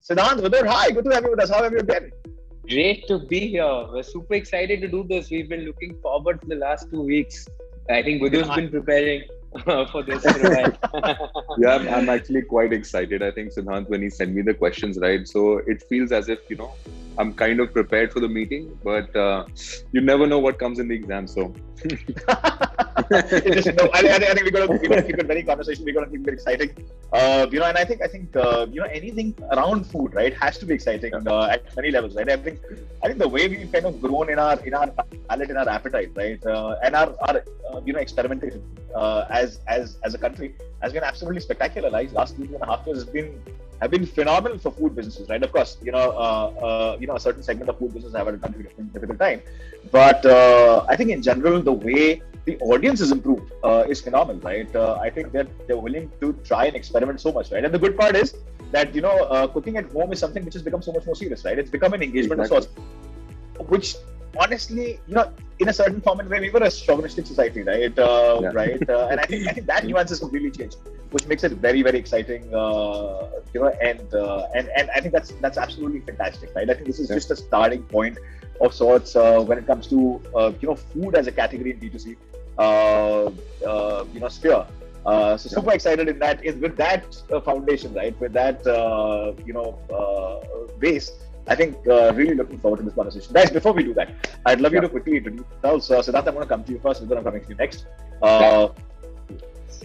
Siddhant, Vidur, hi, good to have you with us. How have you been? Great to be here. We're super excited to do this. We've been looking forward for the last 2 weeks. I think You know, Vidur's I, been preparing for this for a while. Yeah, I'm actually quite excited. I think Sidhanth, when he sent me the questions, right? So it feels as if, I'm kind of prepared for the meeting, but you never know what comes in the exam. So It just, no, I think we're gonna keep it very conversational. We're gonna keep it exciting. And I think anything around food, right, has to be exciting at many levels, right? I think the way we've kind of grown in our palate, in our appetite, right, and our experimentation as a country has been absolutely spectacular. Like last 2.5 years have been phenomenal for food businesses, right? Of course, a certain segment of food business have had a difficult time, but I think in general the way the audience has improved is phenomenal, right? I think that they're willing to try and experiment so much, right? And the good part is that cooking at home is something which has become so much more serious, right? It's become an engagement of sorts, which honestly, in a certain form and way, we were a chauvinistic society, right? Right? And I think that nuance has completely changed, which makes it very, very exciting. And I think that's absolutely fantastic, right? I think this is just a starting point of sorts when it comes to food as a category in D2C sphere. So super excited with that foundation, right? With that base. I think really looking forward to this conversation. Guys, before we do that, I'd love you to quickly introduce yourselves. Sidharth, I'm going to come to you first, and then I'm coming to you next.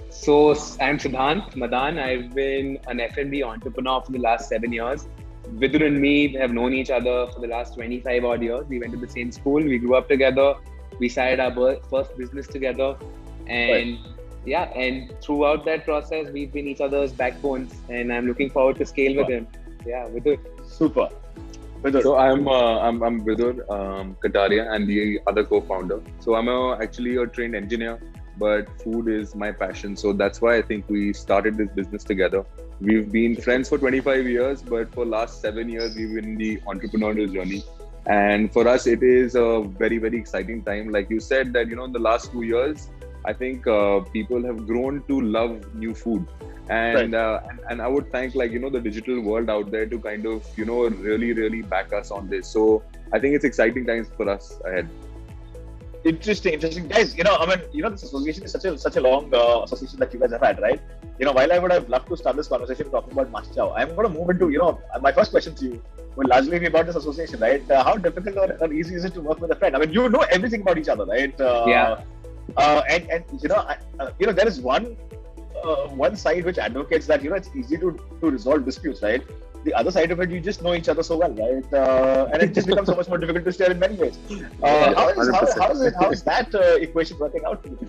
So I'm Sidhanth Madan. I've been an F&B entrepreneur for the last 7 years. Vidur and me have known each other for the last 25 odd years. We went to the same school. We grew up together. We started our first business together. And and throughout that process, we've been each other's backbones. And I'm looking forward to scale with him. Yeah, Vidur. Super. So I'm Vidur Kataria and the other co-founder. So I'm actually a trained engineer, but food is my passion. So that's why I think we started this business together. We've been friends for 25 years, but for last 7 years, we've been in the entrepreneurial journey. And for us, it is a very, very exciting time. Like you said that, in the last 2 years, I think people have grown to love new food. And and I would thank the digital world out there to kind of really, really back us on this. So I think it's exciting times for us ahead. Interesting, guys. This association is such a long association that you guys have had, right? While I would have loved to start this conversation talking about MasterChow, I'm going to move into my first question to you will largely be about this association, right? How difficult or easy is it to work with a friend? I mean, you know everything about each other, right? There is one side which advocates that it's easy to resolve disputes, right? The other side of it, you just know each other so well, right? And it just becomes so much more difficult to steer in many ways. How is that equation working out for you?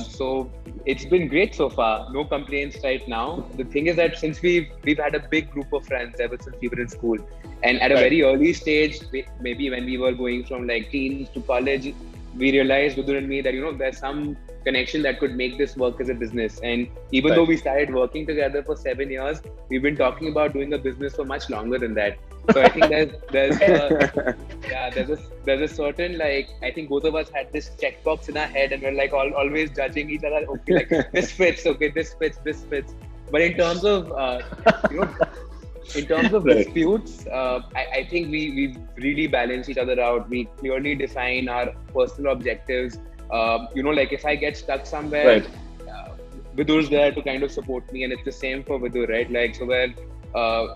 So it's been great so far. No complaints right now. The thing is that since we've had a big group of friends ever since we were in school, and at a very early stage, maybe when we were going from like teens to college, we realized, Vidur and me, that there's some connection that could make this work as a business. And even though we started working together for 7 years, we've been talking about doing a business for much longer than that. So I think there's a certain, like, I think both of us had this checkbox in our head, and we're like always judging each other. Okay, like this fits. Okay, this fits. But in terms of disputes, I think we really balance each other out. We clearly define our personal objectives. Like if I get stuck somewhere, Vidur's there to kind of support me, and it's the same for Vidur, right? Like, so where,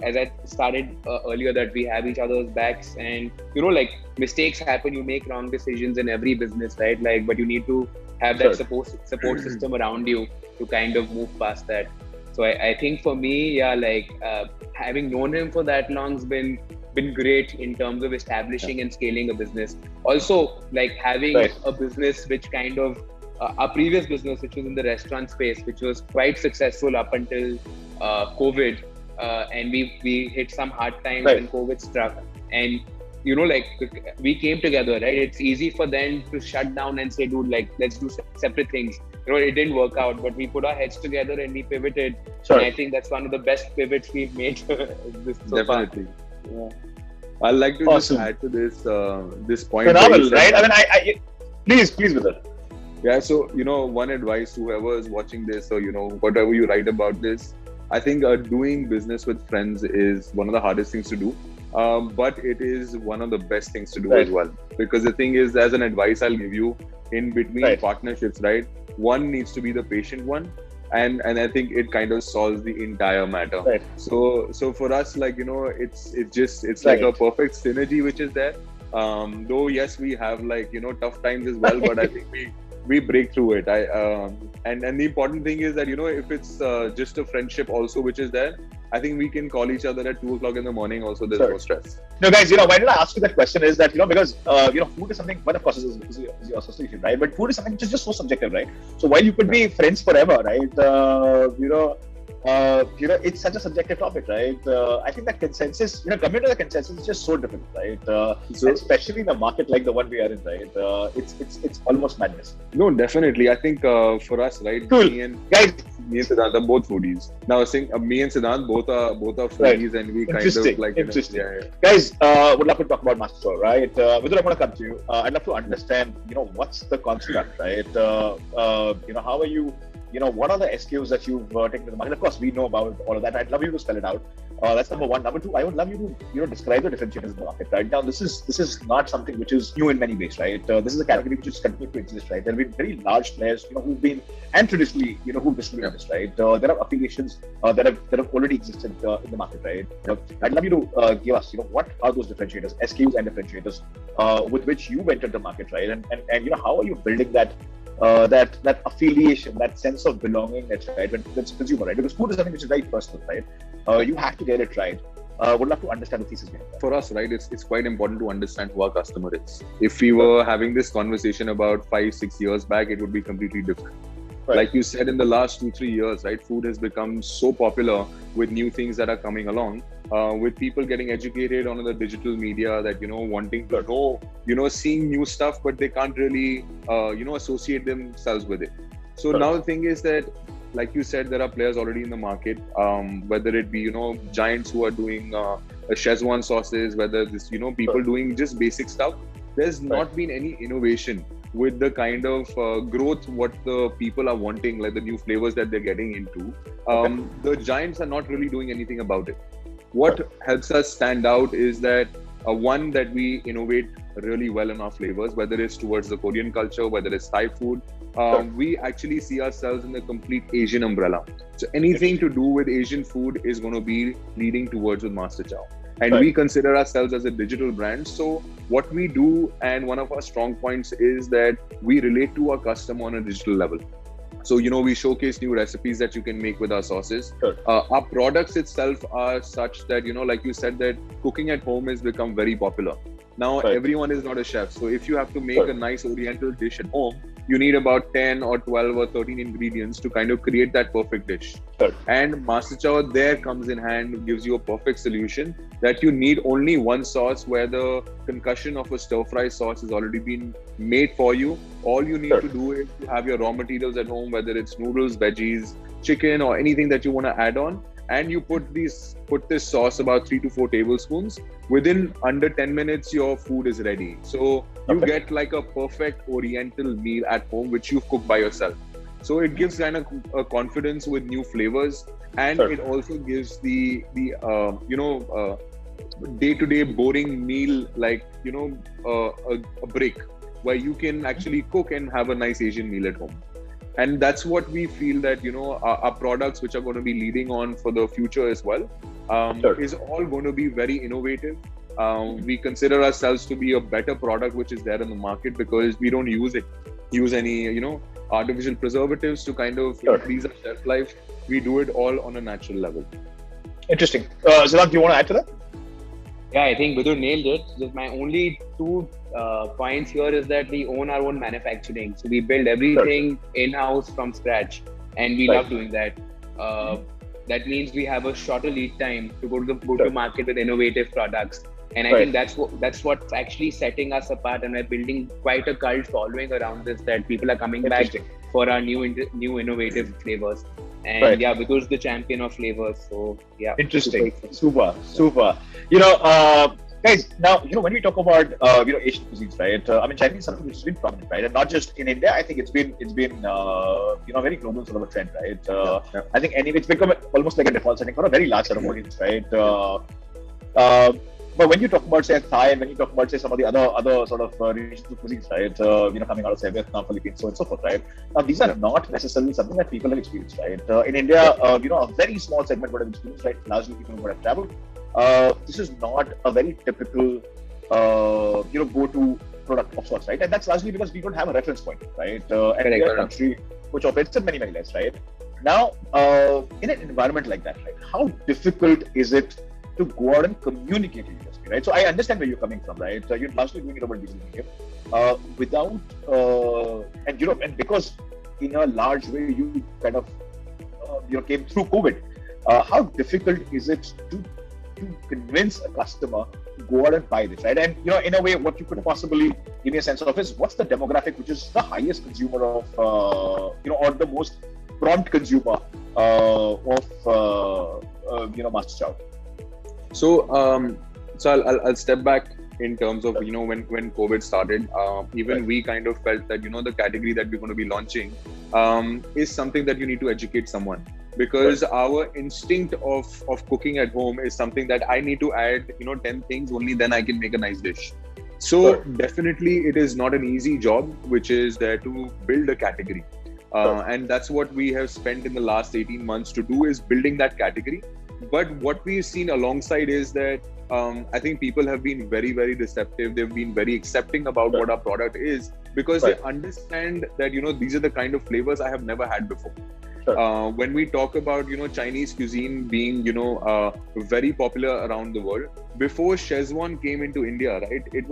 as I started earlier, that we have each other's backs, and like mistakes happen, you make wrong decisions in every business, right? Like, but you need to have that support system around you to kind of move past that. So I think for me, having known him for that long has been great in terms of establishing and scaling a business. Also, like having a business which kind of our previous business, which was in the restaurant space, which was quite successful up until COVID, and we hit some hard times when COVID struck, and we came together, right? It's easy for them to shut down and say, dude, like, let's do separate things. It didn't work out, but we put our heads together and we pivoted. And I think that's one of the best pivots we've made so far. Yeah. I'd like to just add to this point. Phenomenal, right? I mean, please with it. Yeah, so one advice to whoever is watching this, or whatever you write about this, I think doing business with friends is one of the hardest things to do. But it is one of the best things to do as well. Because the thing is, as an advice I'll give you, in between partnerships, right? One needs to be the patient one. And I think it kind of solves the entire matter. So for us, like, you know, it's like a perfect synergy which is there. Though yes, we have, like, you know, tough times as well, but I think we break through it. And the important thing is that, you know, if it's just a friendship also which is there, I think we can call each other at 2 o'clock in the morning also. There's no stress. No, guys, you know, why did I ask you that question is that, you know, because, you know, food is something, but of course, is your association, right? But food is something which is just so subjective, right? So while you could be friends forever, right? You know, it's such a subjective topic, right? I think that consensus, you know, coming to the consensus is just so different, right? Especially in a market like the one we are in, right? It's almost madness. No, definitely. I think for us, right? Cool. Me and Sidhanth are both foodies. Now, I think me and Sidhanth both are foodies, and we kind of like. Interesting. Guys, would love to talk about MasterChow, right? Vidur, I want to come to you. I'd love to understand, you know, what's the construct, right? You know, how are you? You know, what are the SKUs that you've taken to the market? Of course, we know about all of that. I'd love you to spell it out. That's number one. Number two, I would love you to, you know, describe the differentiators in the market. Right now, this is not something which is new in many ways, right? This is a category which is continuing to exist, right? There have been very large players, you know, who've been, and traditionally, you know, who've distributed this, right? There are affiliations that have already existed in the market, right? I'd love you to give us, you know, what are those differentiators, SKUs and differentiators with which you entered the market, right? And you know, how are you building that affiliation, that sense of belongingness, right, when it's consumer, right? Because food is something which is very personal, right? You have to get it right. Would love to understand the thesis behind that. For us, right, it's quite important to understand who our customer is. If we were having this conversation about 5-6 years back, it would be completely different. Like you said, in the last 2-3 years, right, food has become so popular with new things that are coming along, with people getting educated on the digital media, that, you know, wanting to know, you know, seeing new stuff, but they can't really, you know, associate themselves with it. So now the thing is that, like you said, there are players already in the market, whether it be, you know, giants who are doing Szechuan sauces, whether this, you know, people doing just basic stuff. There's not been any innovation with the kind of growth what the people are wanting, like the new flavors that they're getting into. The giants are not really doing anything about it. What helps us stand out is that one, that we innovate really well in our flavors, whether it's towards the Korean culture, whether it's Thai food. We actually see ourselves in the complete Asian umbrella. So anything to do with Asian food is going to be leading towards with MasterChow. And we consider ourselves as a digital brand. So what we do, and one of our strong points, is that we relate to our customer on a digital level. So, you know, we showcase new recipes that you can make with our sauces. Our products itself are such that, you know, like you said, that cooking at home has become very popular. Now, everyone is not a chef. So if you have to make a nice Oriental dish at home, you need about 10 or 12 or 13 ingredients to kind of create that perfect dish. And MasterChow there comes in hand, gives you a perfect solution that you need only one sauce, where the concussion of a stir-fry sauce has already been made for you. All you need to do is to have your raw materials at home, whether it's noodles, veggies, chicken, or anything that you want to add on. And you put this sauce about 3 to 4 tablespoons. Within under 10 minutes, your food is ready. So you get like a perfect Oriental meal at home, which you've cooked by yourself. So it gives kind of a confidence with new flavors, and it also gives the you know, day-to-day boring meal, like, you know, a break where you can actually cook and have a nice Asian meal at home. And that's what we feel that, you know, our products, which are going to be leading on for the future as well, is all going to be very innovative. We consider ourselves to be a better product which is there in the market, because we don't use any, you know, artificial preservatives to kind of increase our shelf life. We do it all on a natural level. Interesting. Sidhanth, do you want to add to that? Yeah, I think Vidur nailed it. Just my only 2 points here is that we own our own manufacturing. So we build everything in-house from scratch, and we love doing that. That means we have a shorter lead time to go to market with innovative products. And I think that's what's actually setting us apart, and we're building quite a cult following around this, that people are coming back for our new innovative flavors. And yeah, Vidur's the champion of flavors. So yeah. Interesting. Super. You know, Guys, now when we talk about Asian cuisines, right? I mean, Chinese is something which has been prominent, right? And not just in India. I think it's been very global sort of a trend, right? I think anyway, it's become almost like a default setting for a very large set of audience, right? But when you talk about say Thai, and when you talk about say some of the other sort of regional cuisines, right? Coming out of say Vietnam, Philippines, so on and so forth, right? Now these are not necessarily something that people have experienced, right? In India, a very small segment would have experienced, right? Largely people would have traveled. This is not a very typical, go-to product of sorts, right? And that's largely because we don't have a reference point, right? And we are a country which operates in many levels, right? Now, in an environment like that, right, how difficult is it to go out and communicate in the industry, right? So I understand where you're coming from, right? You're largely doing it over digital medium, and because in a large way you kind of came through COVID. How difficult is it to convince a customer to go out and buy this, right? And in a way, what you could possibly give me a sense of is what's the demographic which is the highest consumer of, or the most prompt consumer of MasterChow. So I'll step back in terms of when COVID started. Even we kind of felt that the category that we're going to be launching is something that you need to educate someone. Because our instinct of cooking at home is something that I need to add 10 things, only then I can make a nice dish. So definitely it is not an easy job, which is there to build a category. And that's what we have spent in the last 18 months to do, is building that category. But what we've seen alongside is that I think people have been very, very receptive. They've been very accepting about what our product is, because they understand that these are the kind of flavors I have never had before. When we talk about Chinese cuisine being very popular around the world, before Szechuan came into India, right, it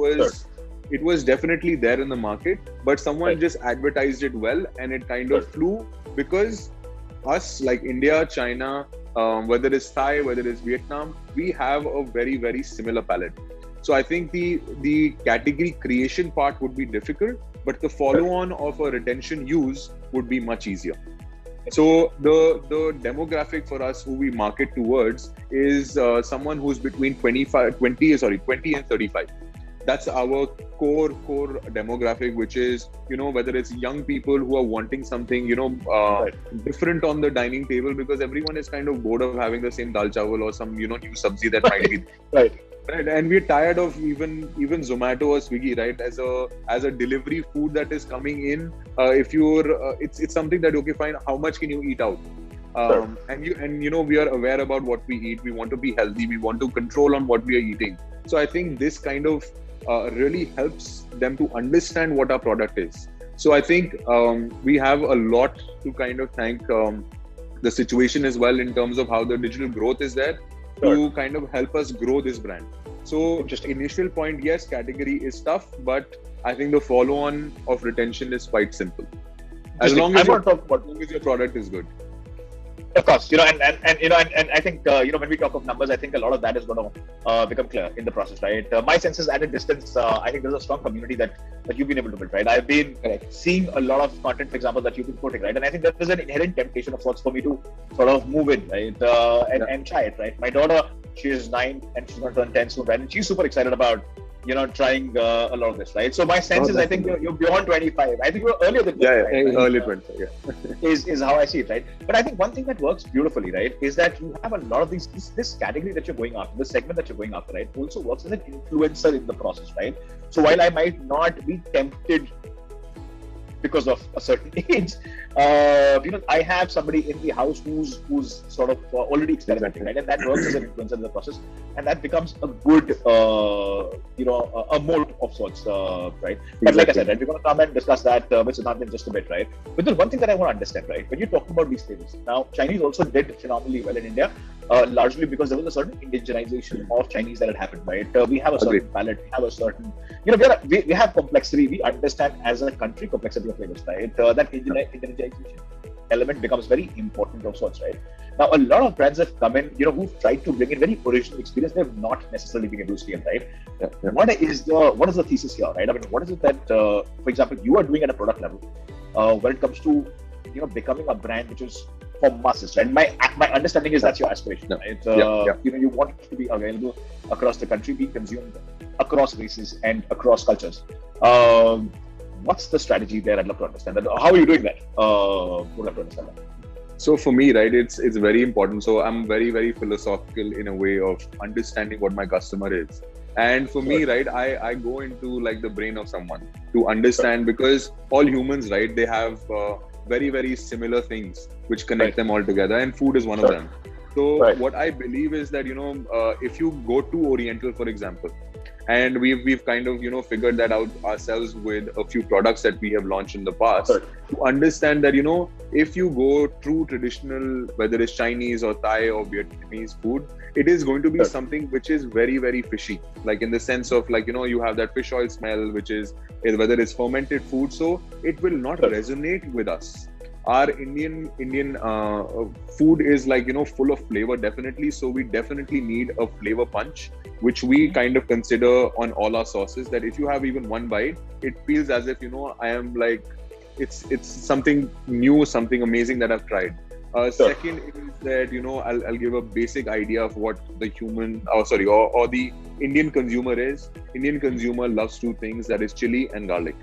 was definitely there in the market, but someone just advertised it well, and it kind of flew, because us, like India, China, whether it's Thai, whether it's Vietnam, we have a very, very similar palate. So I think the category creation part would be difficult, but the follow-on of a retention use would be much easier. So the demographic for us who we market towards is someone who's between 20 and 35. That's our core demographic, which is, whether it's young people who are wanting something, different on the dining table, because everyone is kind of bored of having the same dal chawal or some, new sabzi that might be. Right. And we're tired of even Zomato or Swiggy, right? As a delivery food that is coming in, if you're, it's something that, okay, fine, how much can you eat out? And we are aware about what we eat. We want to be healthy. We want to control on what we are eating. So I think this kind of really helps them to understand what our product is. So I think we have a lot to kind of thank the situation as well, in terms of how the digital growth is there to kind of help us grow this brand. So just initial point, yes, category is tough, but I think the follow-on of retention is quite simple. As long as your product is good. Of course, and I think when we talk of numbers, I think a lot of that is going to become clear in the process, right? My sense is, at a distance, I think there's a strong community that you've been able to build, right? I've been seeing a lot of content, for example, that you've been putting, right? And I think there is an inherent temptation of sorts for me to sort of move in, right? And try it, right? My daughter, she is 9 and she's going to turn 10 soon, right? And she's super excited about trying a lot of this, right? So my sense is, I think you're beyond 25. I think you're earlier than 25. Right? Early 25, is how I see it, right? But I think one thing that works beautifully, right, is that you have a lot of this category that you're going after, this segment that you're going after, right, also works as an influencer in the process, right? So while I might not be tempted because of a certain age, I have somebody in the house who's sort of already experimenting, right? And that works as an influencer in the process, and that becomes a good, a mold of sorts, right? But like I said, right, we're going to come and discuss that with Sidhanth in just a bit, right? But there's one thing that I want to understand, right? When you're talking about these flavors, now Chinese also did phenomenally well in India, largely because there was a certain indigenization of Chinese that had happened, right? We have a certain palate, we have a certain, we have complexity. We understand as a country complexity of flavors, right? That indigenization element becomes very important of sorts, right? Now, a lot of brands have come in, who've tried to bring in very original experience. They've not necessarily been able to scale, right? What is the thesis here, right? I mean, what is it that, for example, you are doing at a product level when it comes to, becoming a brand which is for masses, right? My understanding is that's your aspiration, right? You want it to be available across the country, be consumed across races and across cultures. What's the strategy there? I'd love to understand that. How are you doing that? Would love to understand that. So for me, right, it's very important. So I'm very, very philosophical in a way of understanding what my customer is. And for me, right, I go into like the brain of someone to understand, because all humans, right, they have very, very similar things which connect them all together, and food is one of them. So what I believe is that, if you go to Oriental, for example, and we've kind of, figured that out ourselves with a few products that we have launched in the past, to understand that, if you go true traditional, whether it's Chinese or Thai or Vietnamese food, it is going to be something which is very, very fishy, like in the sense of like, you have that fish oil smell, which is whether it's fermented food. So it will not resonate with us. Our Indian food is like, full of flavor, definitely. So we definitely need a flavor punch, which we kind of consider on all our sauces, that if you have even one bite, it feels as if, I am like, it's something new, something amazing that I've tried. Second is that, I'll give a basic idea of what the or the Indian consumer is. Indian consumer loves two things, that is chili and garlic.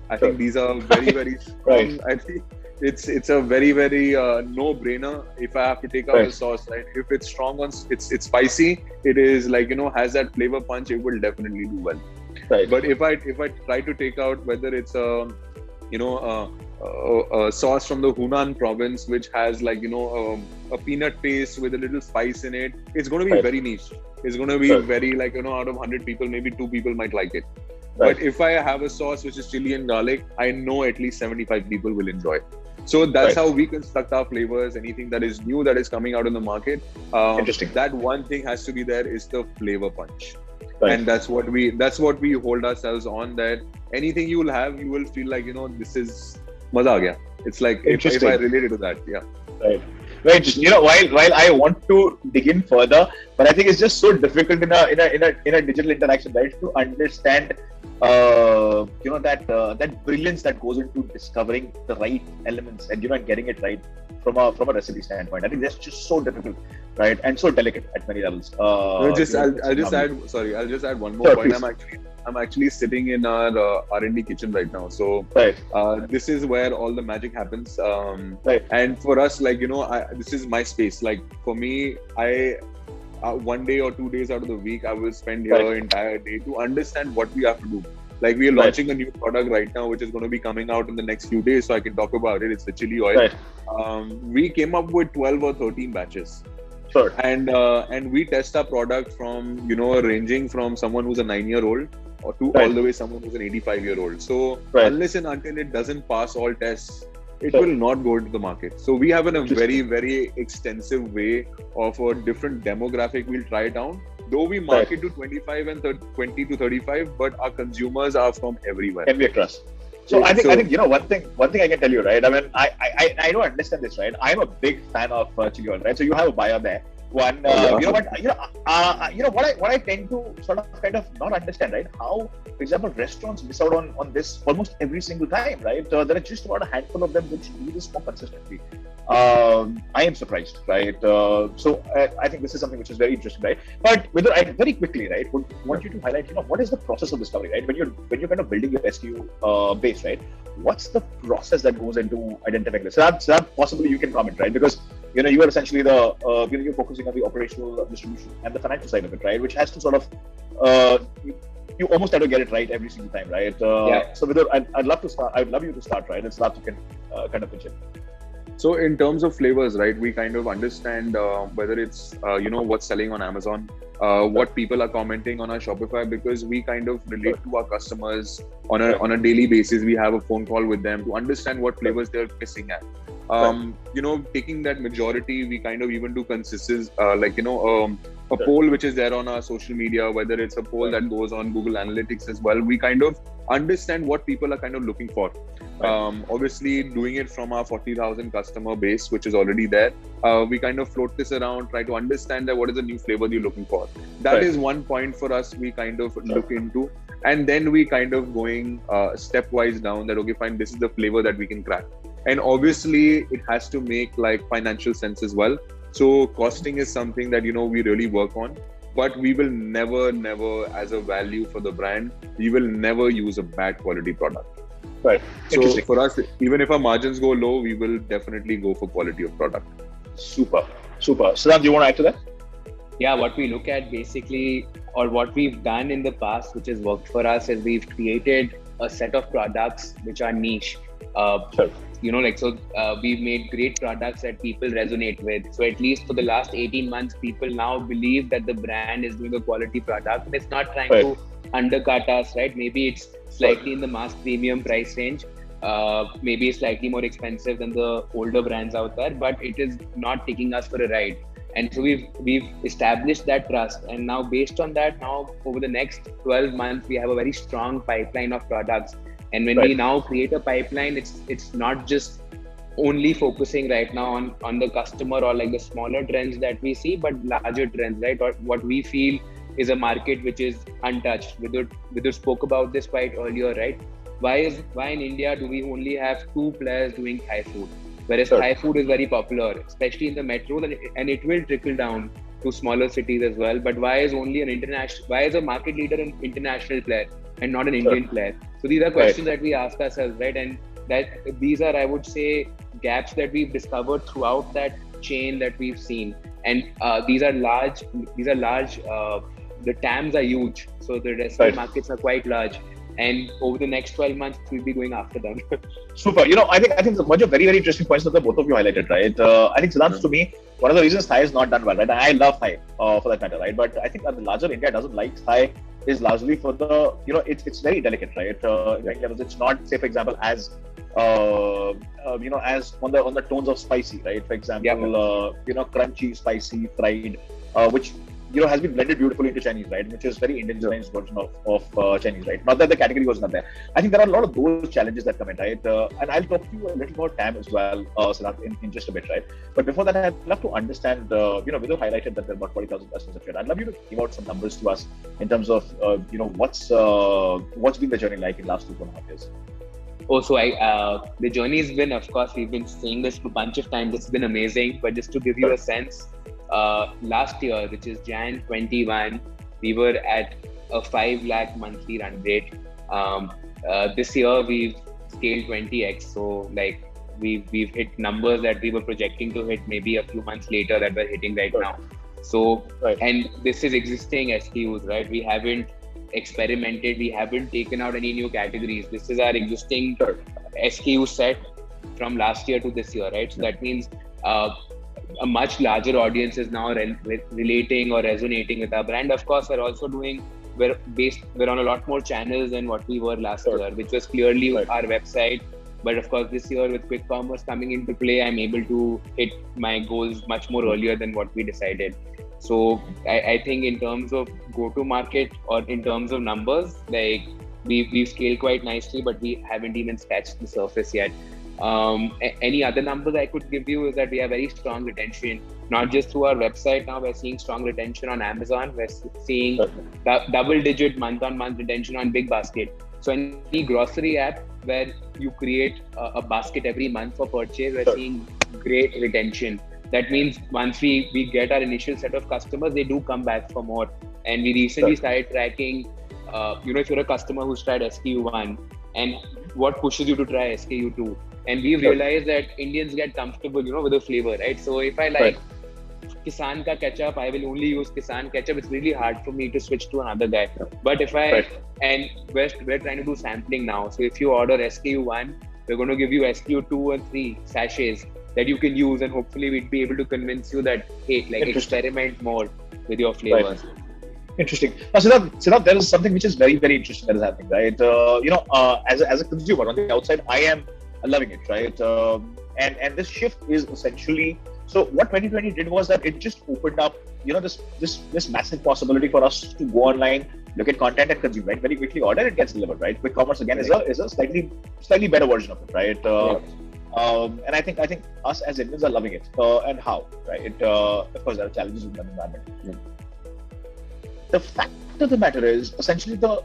I think these are very, very strong. I think it's a very, very no-brainer. If I have to take out a sauce, right? If it's strong on, it's spicy, it is like, has that flavor punch, it will definitely do well. But if I try to take out whether it's a sauce from the Hunan province, which has like, a peanut paste with a little spice in it, it's going to be very niche. It's going to be very like, out of 100 people, maybe 2 people might like it. But if I have a sauce which is chili and garlic, I know at least 75 people will enjoy it. So that's how we construct our flavors. Anything that is new that is coming out in the market, that one thing has to be there, is the flavor punch. And that's what we hold ourselves on, that anything you will have, you will feel like, this is maza aa gaya. It's like if I related to that. Very interesting. While I want to dig in further, but I think it's just so difficult in a digital interaction, right, to understand that brilliance that goes into discovering the right elements and and getting it right from a recipe standpoint. I think that's just so difficult, right, and so delicate at many levels. I'll just add one more point. Please. I'm actually sitting in our R&D kitchen right now. So this is where all the magic happens. And for us, like, this is my space. Like for me, one day or 2 days out of the week, I will spend here entire day to understand what we have to do. Like we are launching a new product right now, which is going to be coming out in the next few days. So I can talk about it. It's the chili oil. We came up with 12 or 13 batches. And we test our product from, ranging from someone who's a 9-year-old or to all the way someone who's an 85-year-old. So unless and until it doesn't pass all tests, it will not go into the market. So we have a very, very extensive way of a different demographic we'll try it down. Though we market to 25 and 20 to 35, but our consumers are from everywhere. Can be across. So I think one thing I can tell you, right? I mean, I don't understand this, right? I'm a big fan of chili oil, right? So you have a buyer there. What I tend to sort of kind of not understand, right? How, for example, restaurants miss out on this almost every single time, right? There are just about a handful of them which do this more consistently. I am surprised, right? So I think this is something which is very interesting, right? But very quickly, right, would want you to highlight, what is the process of discovery, right? When you're kind of building your SKU base, right? What's the process that goes into identifying this? So that possibly you can comment, right? Because you are essentially you're focusing on the operational distribution and the financial side of it, right? Which has to sort of you almost have to get it right every single time, right? So Vidur, I'd love you to start, right? It's love you can kind of pitch it. So in terms of flavors, right, we kind of understand whether it's, what's selling on Amazon, what people are commenting on our Shopify, because we kind of relate to our customers on a daily basis. We have a phone call with them to understand what flavors they're missing at. Taking that majority, we kind of even do consistency, a poll which is there on our social media, whether it's a poll that goes on Google Analytics as well. We kind of understand what people are kind of looking for. Obviously, doing it from our 40,000 customer base, which is already there, we kind of float this around, try to understand that what is the new flavor you're looking for. That is one point for us we kind of look into. And then we kind of going stepwise down that, okay, fine, this is the flavor that we can crack. And obviously it has to make like financial sense as well. So costing is something that, we really work on, but we will never as a value for the brand, we will never use a bad quality product. Right. So for us, even if our margins go low, we will definitely go for quality of product. Super. Sidhanth, do you want to add to that? Yeah, what we look at basically, or what we've done in the past, which has worked for us, is we've created a set of products which are niche. Sure. We've made great products that people resonate with. So at least for the last 18 months, people now believe that the brand is doing a quality product. It's not trying to undercut us, right? Maybe it's slightly in the mass premium price range. Maybe slightly more expensive than the older brands out there, but it is not taking us for a ride. And so we've established that trust, and now based on that, now over the next 12 months, we have a very strong pipeline of products. And when we now create a pipeline, it's not just only focusing right now on the customer or like the smaller trends that we see, but larger trends, right? Or what we feel is a market which is untouched. Vidur spoke about this quite earlier, right? Why in India do we only have 2 players doing Thai food? Whereas Thai food is very popular, especially in the metros, and it will trickle down to smaller cities as well. But why is a market leader an international player and not an Indian player? So these are questions that we ask ourselves, right? And that these are, I would say, gaps that we've discovered throughout that chain that we've seen. And these are large. The TAMs are huge, so the restaurant markets are quite large. And over the next 12 months, we'll be going after them. Super. I think there's a bunch of very, very interesting points that the both of you highlighted, right? I think, Sidhanth, to me, one of the reasons Thai is not done well, right? And I love Thai for that matter, right? But I think that the larger India doesn't like Thai is largely for the, it's very delicate, right? It's not, say, for example, as as on the tones of spicy, right? For example, crunchy, spicy, fried, which has been blended beautifully into Chinese, right? Which is very Indianized version of Chinese, right? Not that the category was not there. I think there are a lot of those challenges that come in, right? And I'll talk to you a little about TAM as well, Sidhanth, in just a bit, right? But before that, I'd love to understand, Vidur highlighted that there are about 40,000 customers of yours. I'd love you to give out some numbers to us in terms of, what's been the journey like in the last 2.5 years? The journey has been, of course, we've been saying this a bunch of times. It's been amazing, but just to give you a sense, last year, which is Jan 21, we were at a 5 lakh monthly run rate. This year we've scaled 20x. So like we've hit numbers that we were projecting to hit maybe a few months later that we're hitting right now. So, and this is existing SKUs, right? We haven't experimented. We haven't taken out any new categories. This is our existing SKU set from last year to this year, right? So that means a much larger audience is now relating or resonating with our brand. Of course, we're also we're on a lot more channels than what we were last year, which was clearly our website. But of course, this year with quick commerce coming into play, I'm able to hit my goals much more earlier than what we decided. So I think in terms of go-to-market or in terms of numbers, like we've scaled quite nicely, but we haven't even scratched the surface yet. Any other numbers I could give you is that we have very strong retention, not just through our website. Now we're seeing strong retention on Amazon. We're seeing double-digit month-on-month retention on Big Basket. So any grocery app where you create a basket every month for purchase, we're seeing great retention. That means once we get our initial set of customers, they do come back for more. And we recently started tracking, if you're a customer who's tried SKU1 and what pushes you to try SKU2. And we've realized that Indians get comfortable, with the flavor, right? So if I like Kisan ka ketchup, I will only use Kisan ketchup. It's really hard for me to switch to another guy. But if and we're trying to do sampling now. So if you order SKU1, we're going to give you SKU2 and 3 sachets that you can use, and hopefully we'd be able to convince you that, hey, like experiment more with your flavors. Interesting. Now, Sidhanth, there is something which is very, very interesting that is happening, right? As a consumer on the outside, I am loving it, right? And this shift is essentially, so what 2020 did was that it just opened up, this massive possibility for us to go online, look at content and consume, right? Very quickly order, it gets delivered, right? Quick commerce again is a slightly better version of it, right? And I think us as Indians are loving it. And how, right? Of course, there are challenges with that environment. The fact of the matter is, essentially, the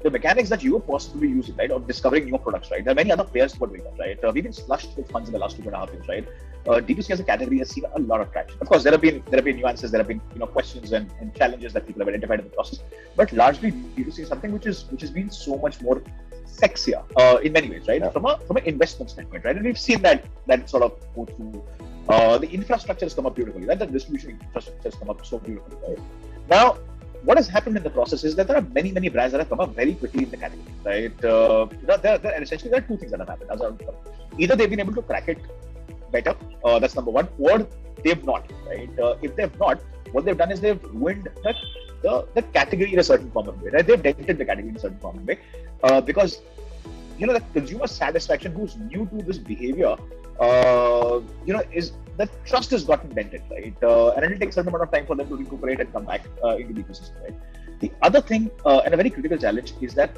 the mechanics that you are possibly using, right, of discovering new products, right? There are many other players who are doing that, right? We've been flushed with funds in the last 2.5 years, right? D2C as a category has seen a lot of traction. Of course, there have been nuances, there have been questions and challenges that people have identified in the process. But largely, D2C is something which has been so much more sexier in many ways, right? From an investment standpoint, right? And we've seen that sort of go through. The infrastructure has come up beautifully, right? The distribution infrastructure has come up so beautifully, right? Now, what has happened in the process is that there are many brands that have come up very quickly in the category, right? Essentially, there are two things that have happened as a outcome. Either they've been able to crack it better, that's number one, or they've not, right? If they've not, what they've done is they've ruined the category in a certain form of way, right? They've dented the category in a certain form of way, because the consumer satisfaction who's new to this behavior, is the trust has gotten dented, right? And it'll take a certain amount of time for them to recuperate and come back into the ecosystem, right? The other thing, and a very critical challenge, is that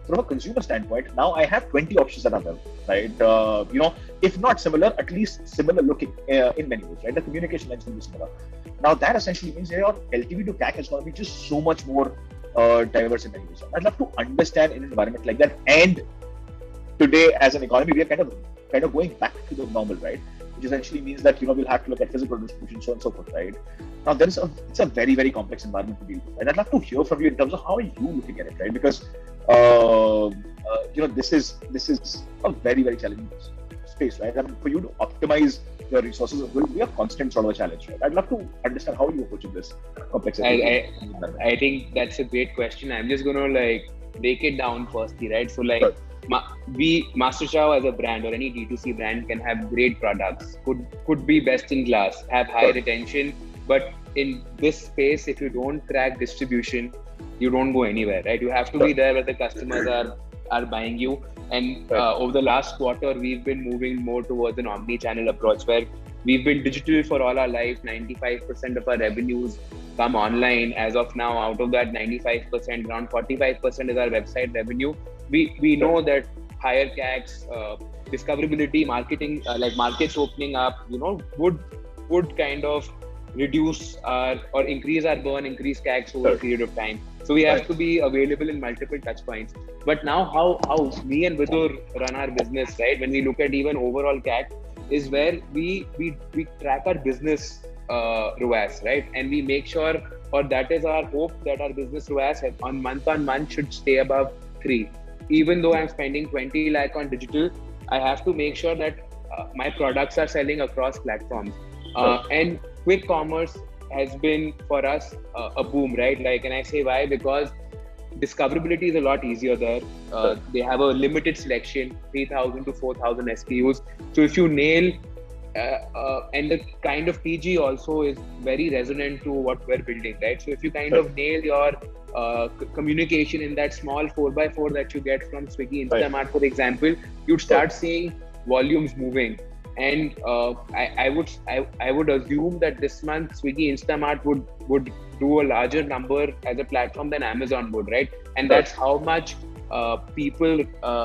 from a consumer standpoint, now I have 20 options that are there, right? If not similar, at least similar looking in many ways, right? The communication lens will be similar. Now that essentially means your LTV to CAC is going to be just so much more diverse in many ways. I'd love to understand in an environment like that. And today, as an economy, we are kind of going back to the normal, right? Which essentially means that we'll have to look at physical distribution, so on and so forth, right? Now it's a very, very complex environment to deal with, and I'd love to hear from you in terms of how are you looking at it, right? Because this is a very, very challenging space, right? And for you to optimize your resources will be a constant sort of a challenge, right? I'd love to understand how you approaching this complexity. I think that's a great question. I'm just going to break it down firstly, right? So Sure. MasterChow as a brand or any D2C brand can have great products, could be best in class, have high retention, but in this space, if you don't crack distribution, you don't go anywhere, right? You have to be there where the customers are buying you. And over the last quarter, we've been moving more towards an omni-channel approach where we've been digital for all our life. 95% of our revenues come online. As of now, out of that 95%, around 45% is our website revenue. We know that higher CACs, discoverability, marketing, markets opening up, would kind of reduce or increase our burn, increase CACs over a period of time. So we have to be available in multiple touch points. But now how me and Vidur run our business, right? When we look at even overall CAC, is where we track our business ROAS, right? And we make sure, or that is our hope, that our business ROAS on month should stay above 3. Even though I'm spending 20 lakh on digital, I have to make sure that my products are selling across platforms. And quick commerce has been for us a boom, right? And I say why? Because discoverability is a lot easier there. They have a limited selection, 3,000 to 4,000 SKUs. So if you nail, and the kind of TG also is very resonant to what we're building, right? So if you kind of nail your communication in that small 4x4 that you get from Swiggy, Instamart, for example, you'd start seeing volumes moving. And I would assume that this month Swiggy, Instamart would do a larger number as a platform than Amazon would, right? And that's how much people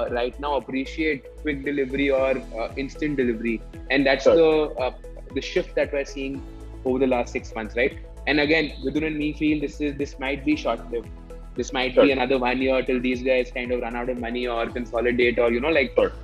right now appreciate quick delivery or instant delivery, and that's the shift that we're seeing over the last 6 months, right? And again, Vidur and me feel this might be short-lived. This might be another 1 year till these guys kind of run out of money or consolidate or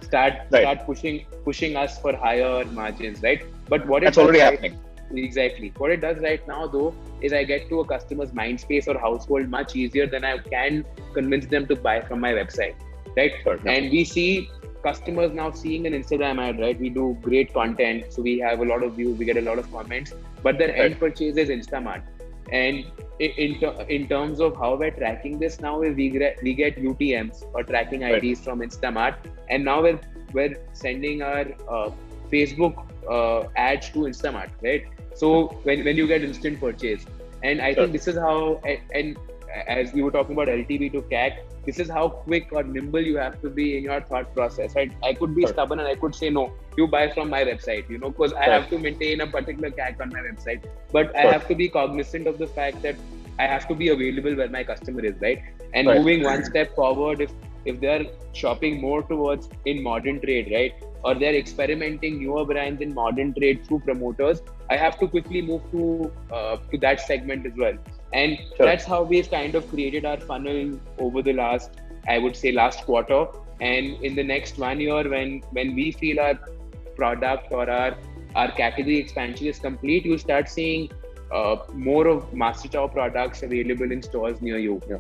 start pushing us for higher margins, right? But what that's already happening. Exactly. What it does right now, though, is I get to a customer's mind space or household much easier than I can convince them to buy from my website, right? And we see customers now seeing an Instagram ad, right? We do great content, so we have a lot of views, we get a lot of comments, but their end purchase is Instamart. And in terms of how we're tracking this now, is we get UTMs or tracking IDs from Instamart, and now we're sending our Facebook ads to Instamart, right? So when you get instant purchase, and I think this is how, and as we were talking about LTV to CAC, this is how quick or nimble you have to be in your thought process, right? I could be stubborn and I could say, no, you buy from my website, because I have to maintain a particular CAC on my website. But I have to be cognizant of the fact that I have to be available where my customer is, right? And moving one step forward, if they're shopping more towards in modern trade, right? Or they're experimenting newer brands in modern trade through promoters, I have to quickly move to that segment as well. And that's how we've kind of created our funnel over the last, I would say last quarter, and in the next 1 year, when we feel our product or our category expansion is complete, you start seeing more of MasterChow products available in stores near you. Yeah.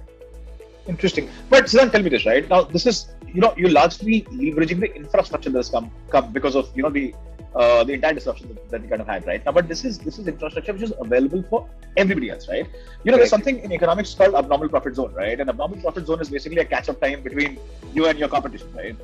Interesting. But Sidhanth, tell me this, right? Now, this is, you're largely leveraging the infrastructure that's come because of, the entire disruption that we kind of had, right? Now, but this is infrastructure which is available for everybody else, right? There's something in economics called abnormal profit zone, right? And abnormal profit zone is basically a catch-up time between you and your competition, right?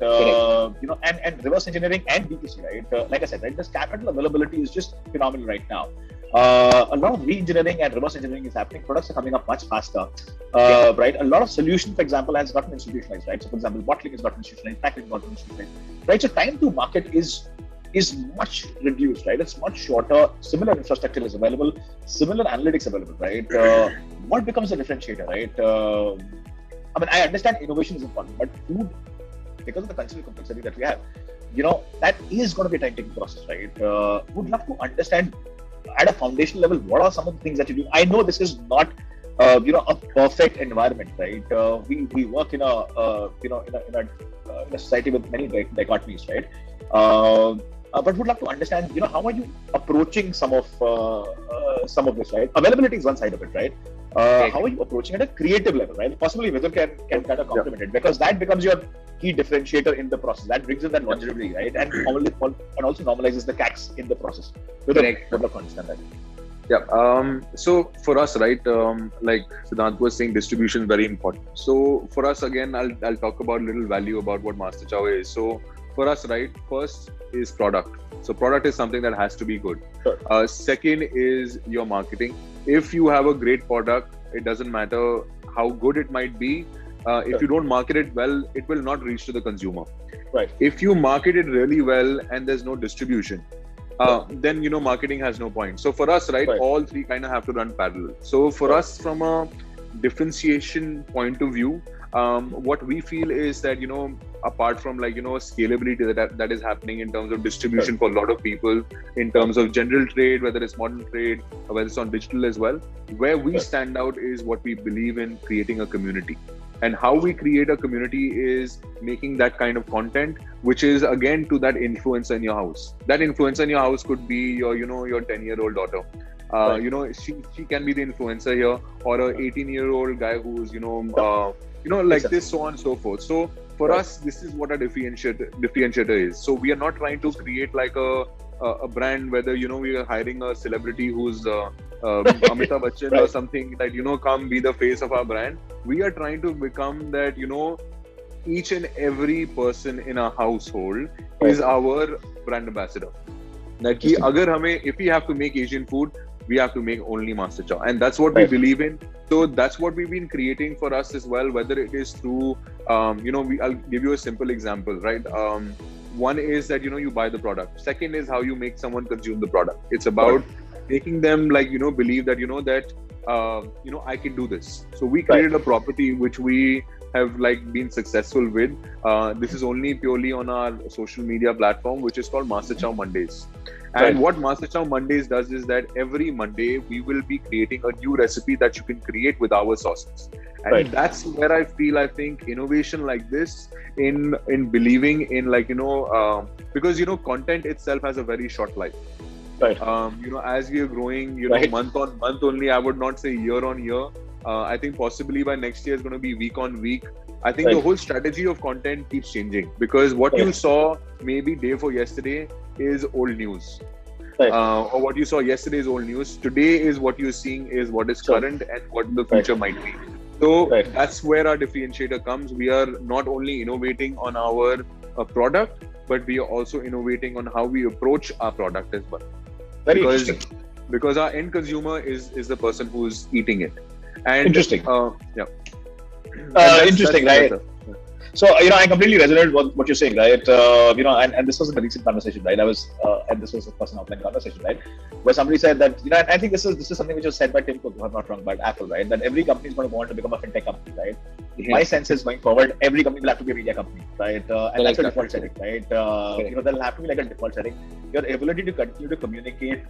And reverse engineering and D2C, right? Like I said, right, this capital availability is just phenomenal right now. A lot of re-engineering and reverse engineering is happening. Products are coming up much faster, right? A lot of solution, for example, has gotten institutionalized, right? So, for example, bottling has gotten institutionalized, packaging has gotten institutionalized, right? So, time to market is much reduced, right? It's much shorter. Similar infrastructure is available, similar analytics available, right? What becomes a differentiator, right? I understand innovation is important, but food, because of the cultural complexity that we have, that is going to be a time-taking process, right? Would love to understand at a foundational level, what are some of the things that you do? I know this is not, a perfect environment, right? We work in a society with many dichotomies, right? But would love to understand, how are you approaching some of this, right? Availability is one side of it, right? How are you approaching at a creative level, right? Possibly Vidur can kind of complement it, because that becomes your key differentiator in the process. That brings in that longevity, right? And also normalizes the CACs in the process. Vidur, would love to understand that. Yeah. So for us, right, like Sidhanth was saying, distribution is very important. So for us, again, I'll talk about a little value about what MasterChow is. So for us, right, first is product. So product is something that has to be good. Sure. Second is your marketing. If you have a great product, it doesn't matter how good it might be. If you don't market it well, it will not reach to the consumer. Right. If you market it really well and there's no distribution, then marketing has no point. So for us, right, all three kind of have to run parallel. So for us, from a differentiation point of view, what we feel is that apart from scalability that is happening in terms of distribution for a lot of people, in terms of general trade, whether it's modern trade or whether it's on digital as well, where we stand out is what we believe in creating a community. And how we create a community is making that kind of content, which is again to that influencer in your house. That influencer in your house could be your 10-year-old daughter. She can be the influencer here, or a 18-year-old guy who's this, so on and so forth. So for us, this is what a differentiator is. So we are not trying to create like a brand, whether we are hiring a celebrity who's Amitabh Bachchan or something that come be the face of our brand. We are trying to become that each and every person in our household is our brand ambassador. If we have to make Asian food, we have to make only MasterChow, and that's what we believe in. So that's what we've been creating for us as well, whether it is through I'll give you a simple example, right? One is that you buy the product. Second is how you make someone consume the product. It's about making them believe that I can do this. So we created a property which we have been successful with. This is only purely on our social media platform, which is called MasterChow Mondays. And what MasterChow Mondays does is that every Monday we will be creating a new recipe that you can create with our sauces. And that's where I think innovation like this in believing in because content itself has a very short life. As we are growing, month on month only, I would not say year on year. I think possibly by next year is going to be week on week. I think the whole strategy of content keeps changing, because what you saw maybe day for yesterday is old news. Or what you saw yesterday is old news. Today is what you're seeing is what is current and what the future might be. So that's where our differentiator comes. We are not only innovating on our product, but we are also innovating on how we approach our product as well. Because our end consumer is the person who's eating it. And interesting. Interesting, right? So, I completely resonate with what you're saying, right? And this was in a recent conversation, right? And this was a person offline conversation, right? Where somebody said that, I think this is something which was said by Tim Cook, if I'm not wrong, by Apple, right? That every company is going to want to become a fintech company, right? My sense is going forward, every company will have to be a media company, right? And that's a default setting, right? There'll have to be a default setting. Your ability to continue to communicate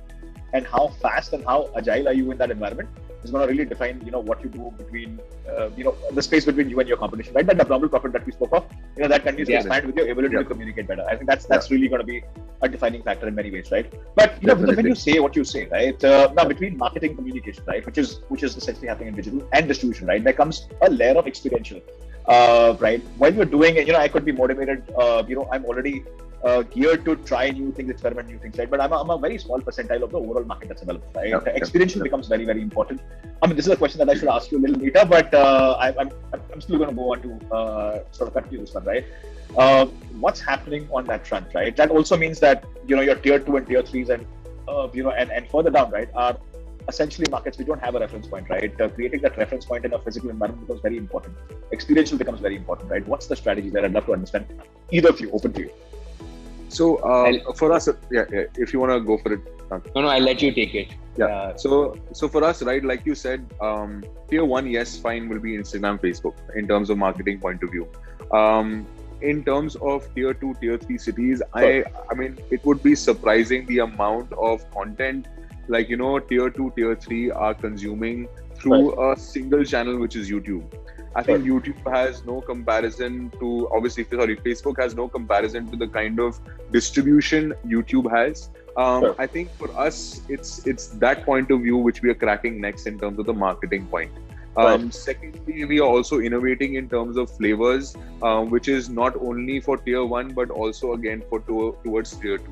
and how fast and how agile are you in that environment is going to really define, what you do between, the space between you and your competition, right? That abnormal profit that we spoke of, that continues to expand with your ability to communicate better. I think that's really going to be a defining factor in many ways, right? But when you say what you say, right? Now between marketing communication, right, which is essentially happening in digital, and distribution, right, there comes a layer of experiential, right? While you're doing it, I could be motivated. I'm already geared to try new things, experiment new things, right? But I'm a very small percentile of the overall market that's available, right? Experiential becomes very, very important. I mean, this is a question that I should ask you a little later, but I'm still going to go on to sort of continue this one, right? What's happening on that front, right? That also means that your tier 2 and tier 3s and and further down, right, are essentially markets we don't have a reference point, right? Creating that reference point in a physical environment becomes very important. Experiential becomes very important, right? What's the strategy there? I'd love to understand. Either of you, open to you. So for us, if you want to go for it. No, I'll let you take it. So for us, right, like you said, tier 1, yes, fine, will be Instagram, Facebook in terms of marketing point of view. In terms of tier 2, tier 3 cities, I mean, it would be surprising the amount of content like, tier 2, tier 3 are consuming through a single channel, which is YouTube. I think YouTube has no comparison to, Facebook has no comparison to the kind of distribution YouTube has. I think for us, it's that point of view which we are cracking next in terms of the marketing point. Secondly, we are also innovating in terms of flavors, which is not only for tier 1, but also again towards tier 2.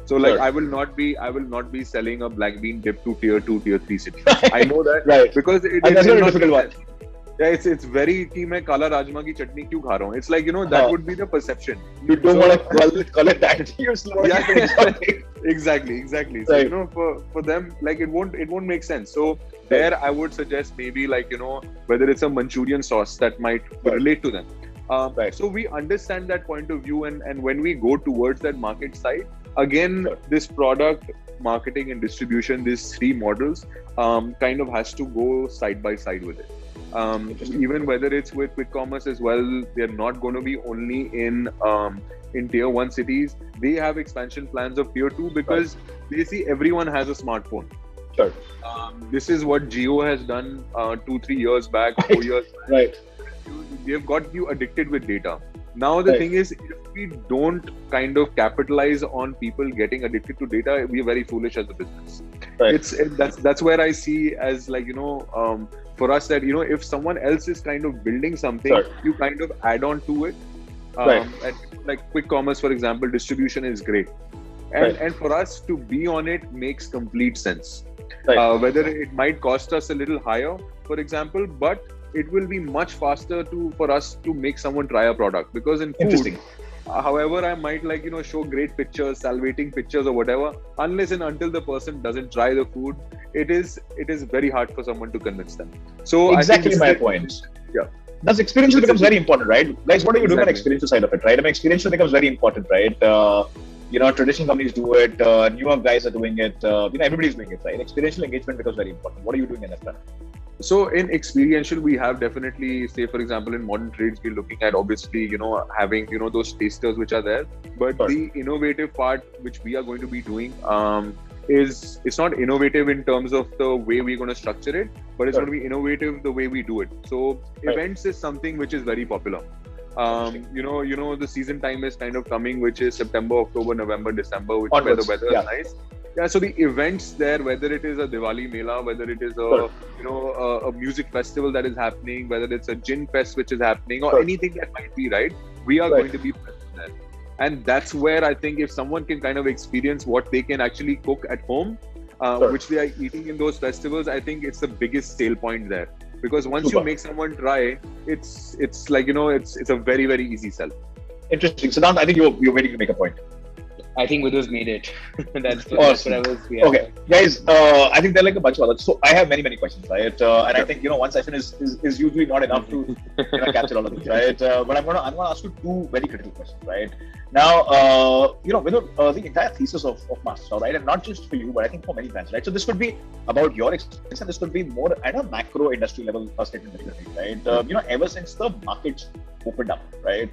So I will not be selling a black bean dip to tier 2, tier 3 cities. I know that because that's a difficult one. Yeah, it's very कि मैं काला राजमा की चटनी क्यों खा रहा हूँ. It's like that would be the perception. You don't want to call it that. Exactly. So for them, like it won't make sense. So there I would suggest maybe like whether it's a Manchurian sauce that might relate to them. So we understand that point of view, and when we go towards that market side, again this product marketing and distribution, these 3 models kind of has to go side by side with it. Even whether it's with quick commerce as well, they're not going to be only in tier 1 cities. They have expansion plans of tier 2 because they see everyone has a smartphone. Sure. This is what Jio has done 2-3 years back, 4 years back. Right. They've got you addicted with data. Now the thing is, if we don't kind of capitalize on people getting addicted to data, we're very foolish as a business. That's where I see as like for us that if someone else is kind of building something, you kind of add on to it. And like quick commerce, for example, distribution is great, and for us to be on it makes complete sense. Whether it might cost us a little higher, for example, but it will be much faster for us to make someone try a product, because in food, however I might like show great pictures, salivating pictures or whatever, unless and until the person doesn't try the food, it is very hard for someone to convince them. So exactly my point. Thus experiential becomes very important, right? Guys, what are you doing on the experiential side of it, right? I mean, experiential becomes very important, right? Traditional companies do it, newer guys are doing it, everybody's doing it, right? Experiential engagement becomes very important. What are you doing in that front? So in experiential, we have definitely, say for example, in modern trades, we're looking at obviously, having, those tasters which are there. But the innovative part which we are going to be doing it's not innovative in terms of the way we're going to structure it, but it's going to be innovative the way we do it. So events is something which is very popular. The season time is kind of coming, which is September, October, November, December, where the weather is nice. Yeah, so the events there, whether it is a Diwali Mela, whether it is a music festival that is happening, whether it's a gin fest which is happening, or anything that might be, right? We are going to be present there. And that's where I think if someone can kind of experience what they can actually cook at home, which they are eating in those festivals, I think it's the biggest sale point there. Because once you make someone try, it's like, it's a very, very easy sell. Interesting. Sidhanth, I think you're waiting to make a point. I think Vidur's made it. That's awesome. What I was. Yeah. Okay, guys. I think there are like a bunch of others. So I have many questions, right? And I think one session is usually not enough to capture all of these, right? But I'm gonna ask you 2 very critical questions, right? Now, Vidur, the entire thesis of MasterChow, right, and not just for you, but I think for many brands, right? So this could be about your experience, and this could be more at a macro industry level statement that you're making, right? Ever since the markets opened up, right?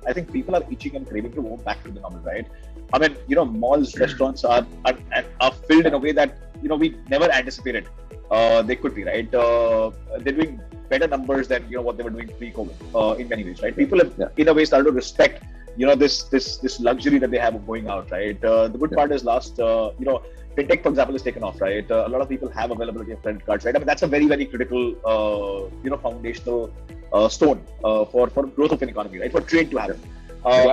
I think people are itching and craving to go back to the normal, right? I mean, malls, restaurants are filled in a way that we never anticipated they could be, right? They're doing better numbers than what they were doing pre-COVID in many ways, right? People have in a way started to respect this luxury that they have of going out, right? The good part is fintech, for example, is taken off, right? A lot of people have availability of credit cards, right? I mean, that's a very, very critical, foundational stone for growth of an economy, right? For trade to happen.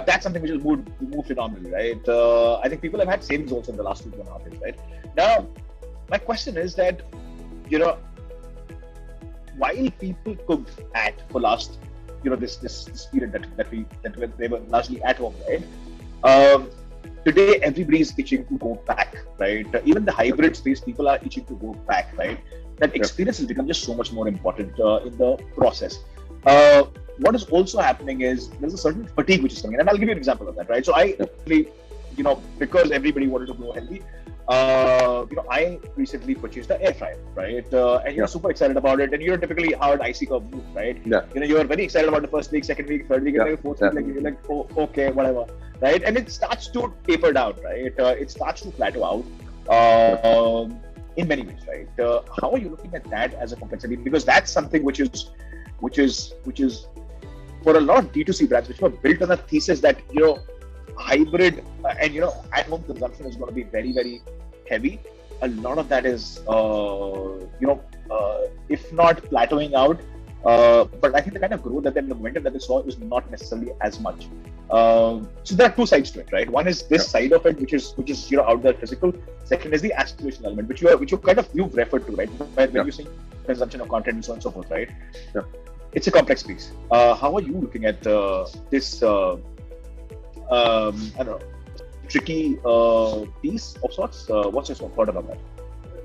That's something which has moved phenomenally, right? I think people have had savings also in the last 2.5 years, right? Now, my question is that, while people cooked at for last, this period that they were largely at home, right? Today, everybody is itching to go back, right? Even the hybrid space, people are itching to go back, right? That experience has become just so much more important in the process. What is also happening is there's a certain fatigue which is coming in, and I'll give you an example of that, right? So I actually, because everybody wanted to grow healthy, I recently purchased an air fryer, right? And you're super excited about it, and you're typically how an IC curve moves, right? You're very excited about the first week, second week, third week, and then fourth week, you're like, oh, okay, whatever, right? And it starts to taper down, right? It starts to plateau out in many ways, right? How are you looking at that as a complexity? Because that's something which is for a lot of D2C brands, which were built on the thesis that hybrid and at-home consumption is going to be very, very heavy. A lot of that is if not plateauing out, but I think the kind of growth that the momentum that they saw is not necessarily as much. So there are two sides to it, right? One is this side of it, which is out there physical. Second is the aspirational element, which you've referred to, right? When you're saying consumption of content and so on and so forth, right? It's a complex piece. How are you looking at this? I don't know, tricky piece of sorts. What's your thought about that?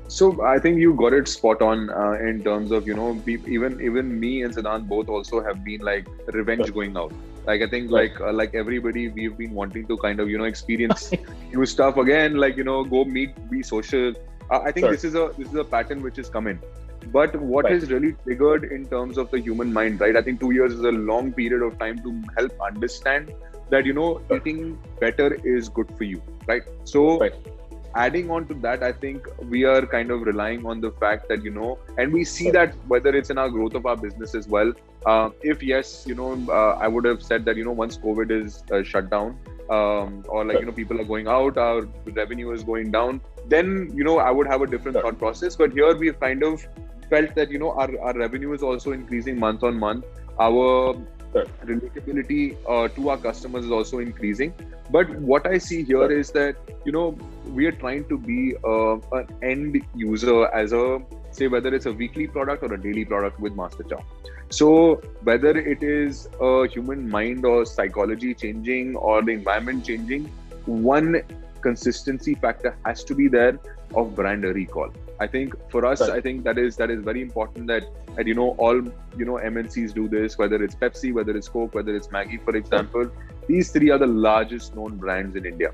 So I think you got it spot on in terms of even me and Sidhanth both also have been like revenge going out. Like I think like everybody, we've been wanting to kind of experience new stuff again. Like go meet, be social. I think this is a pattern which is coming. But what is really triggered in terms of the human mind, right? I think 2 years is a long period of time to help understand that eating better is good for you, right? So adding on to that, I think we are kind of relying on the fact that and we see that whether it's in our growth of our business as well. If yes, I would have said that once COVID is shut down, or like people are going out, our revenue is going down, then I would have a different thought process. But here we've kind of felt that our revenue is also increasing month on month. Our relatability to our customers is also increasing. But what I see here is that we are trying to be an end user as say whether it's a weekly product or a daily product with MasterChow. So whether it is a human mind or psychology changing or the environment changing, one consistency factor has to be there of brand recall. I think for us, I think that is very important that all MNCs do this, whether it's Pepsi, whether it's Coke, whether it's Maggi, for example. These three are the largest known brands in India,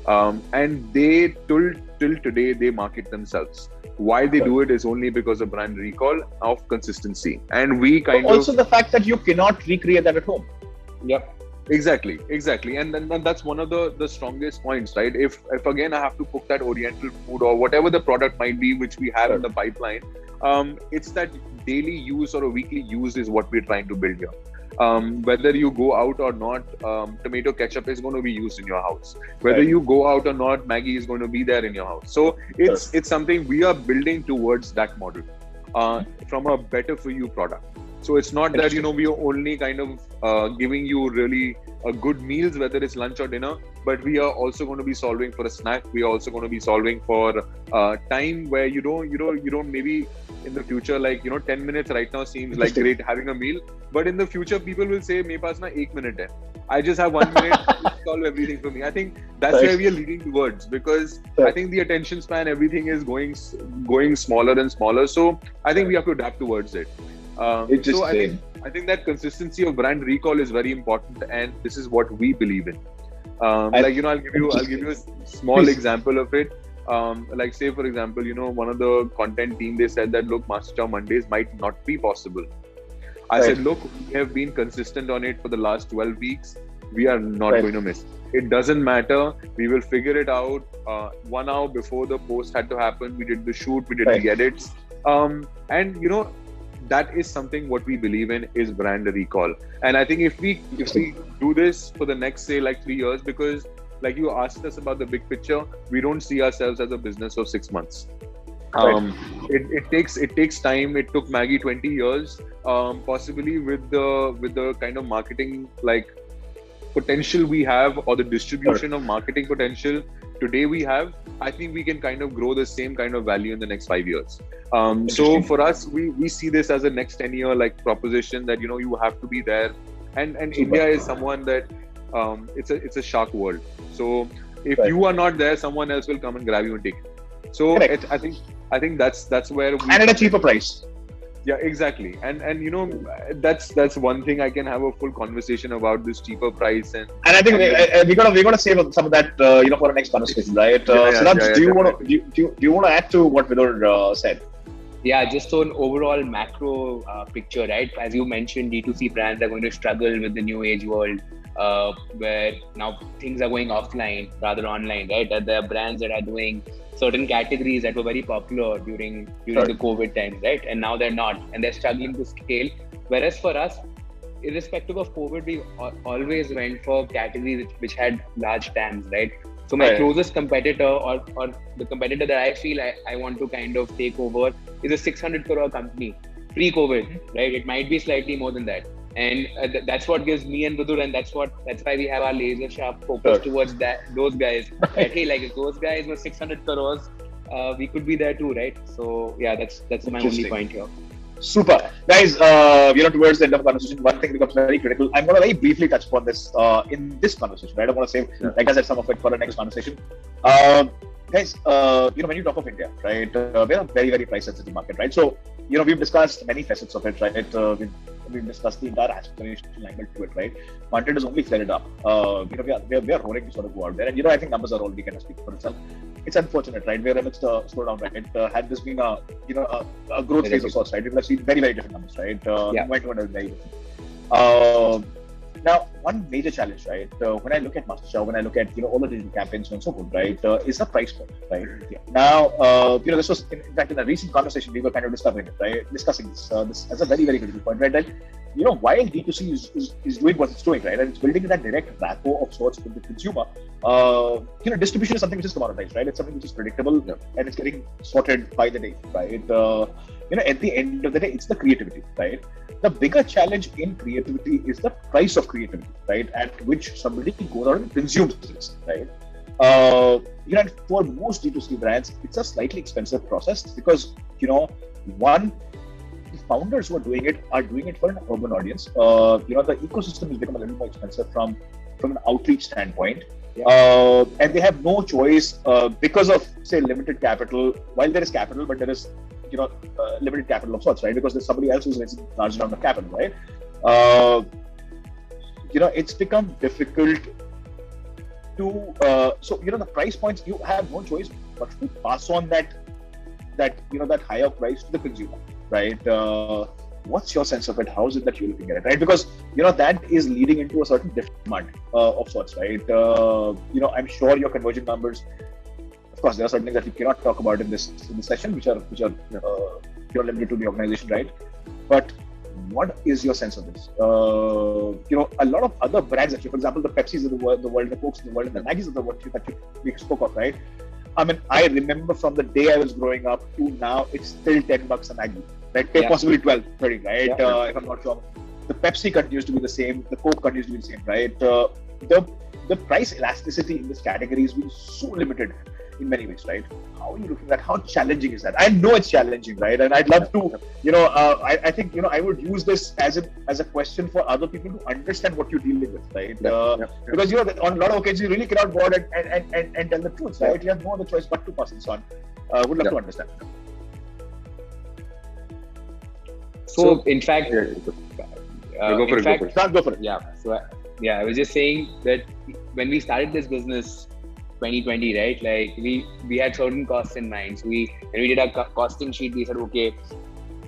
and they till today they market themselves. Why they do it is only because of brand recall of consistency, and we also the fact that you cannot recreate that at home. Exactly, and then that's one of the strongest points, right? If again I have to cook that Oriental food or whatever the product might be which we have in the pipeline, it's that daily use or a weekly use is what we're trying to build here. Whether you go out or not, tomato ketchup is going to be used in your house. Whether you go out or not, Maggi is going to be there in your house. So it's something we are building towards that model from a better for you product. So it's not that we are only kind of giving you really good meals, whether it's lunch or dinner, but we are also going to be solving for a snack. We are also going to be solving for time where you don't maybe in the future, like 10 minutes right now seems like great having a meal, but in the future people will say मेरे पास ना 1 minute है. I just have 1 minute to solve everything for me. I think that's where we are leading towards, because I think the attention span, everything is going smaller and smaller. So I think we have to adapt towards it. So I think that consistency of brand recall is very important, and this is what we believe in. I'll give you a small example of it. Like say for example, one of the content team, they said that look, MasterChow Mondays might not be possible. I said, look, we have been consistent on it for the last 12 weeks. We are not going to miss. It doesn't matter. We will figure it out. 1 hour before the post had to happen, we did the shoot, we did the edits. And that is something what we believe in is brand recall. And I think if we do this for the next, say, like 3 years, because like you asked us about the big picture, we don't see ourselves as a business of 6 months. It takes time. It took Maggie 20 years, possibly with the kind of marketing like potential we have, or the distribution of marketing potential today we have. I think we can kind of grow the same kind of value in the next 5 years. So for us, we see this as a next 10-year like proposition that you have to be there. And India is someone that it's a shark world. So if you are not there, someone else will come and grab you and take it. So I think that's where we, and at a cheaper price. Yeah, exactly. And that's one thing I can have a full conversation about, this cheaper price. And I think we gotta save some of that for the next conversation, right? Sidhanth, do you want to add to what Vidur said? Yeah, just so an overall macro picture, right? As you mentioned, D2C brands are going to struggle with the new age world, where now things are going offline rather online, right? That there are brands that are doing certain categories that were very popular during the COVID times, right? And now they're not, and they're struggling to scale. Whereas for us, irrespective of COVID, we always went for categories which had large TAMs, right? So my closest competitor, or the competitor that I feel I want to kind of take over, is a 600 crore company pre-COVID, right? It might be slightly more than that. And that's what gives me and Vidur, and that's why we have our laser sharp focus towards those guys. Right? Hey, like if those guys were 600 crores, we could be there too, right? So yeah, that's my only point here. Super, guys. Towards the end of the conversation, one thing becomes very critical. I'm going to very briefly touch upon this in this conversation. Right? I don't want to save, like I said, some of it for the next conversation. Guys, when you talk of India, right, we're a very, very price-sensitive market, right? So, we've discussed many facets of it, right? We've discussed the entire aspirational angle to it, right? Content is only flared up. We are rolling to sort of go out there, and I think numbers are already kind of speak for itself. It's unfortunate, right? We're amidst a slowdown, right? Had this been a growth phase of sorts, right? We would have seen very, very different numbers, right? Very different. Now, one major challenge, right? When I look at MasterChow, when I look at all the digital campaigns and so forth, right, is the price point, right? Now, this was in fact in a recent conversation we were kind of discussing this as a very, very critical point, right? That while D2C is doing what it's doing, right, and it's building that direct rapport of sorts with the consumer, distribution is something which is commoditized, right? It's something which is predictable and it's getting sorted by the day, right? At the end of the day, it's the creativity, right? The bigger challenge in creativity is the price of creativity, right? At which somebody goes out and consumes this, right? And for most D2C brands, it's a slightly expensive process because, one, the founders who are doing it for an urban audience. The ecosystem has become a little more expensive from an outreach standpoint. And they have no choice because of, say, limited capital. While there is capital, but there is limited capital of sorts, right? Because there's somebody else who's raising a large amount of capital, right? It's become difficult to, the price points, you have no choice but to pass on that higher price to the consumer, right? What's your sense of it? How is it that you're looking at it, right? Because, that is leading into a certain demand of sorts, right? I'm sure your conversion numbers, of course, there are certain things that we cannot talk about in this session, which are limited to the organization, right? But what is your sense of this? A lot of other brands, for example, the Pepsis of the world, the Cokes of the world, and the Maggies of the world that we spoke of, right? I mean, I remember from the day I was growing up to now, it's still $10 a Maggie, right? Possibly 12, 30, right? If I'm not sure. The Pepsi continues to be the same. The Coke continues to be the same, right? The price elasticity in this category has been so limited in many ways, right? How are you looking at how challenging is that? I know it's challenging, right? And I'd love to, I think, I would use this as a question for other people to understand what you're dealing with, right? Because, on a lot of occasions, you really cannot go out and tell the truth, right? You have no other choice but to pass this on. Would love to understand. So, in fact, go for it. Yeah. So, I was just saying that when we started this business, 2020, right? Like we had certain costs in mind. So when we did our costing sheet, we said, okay,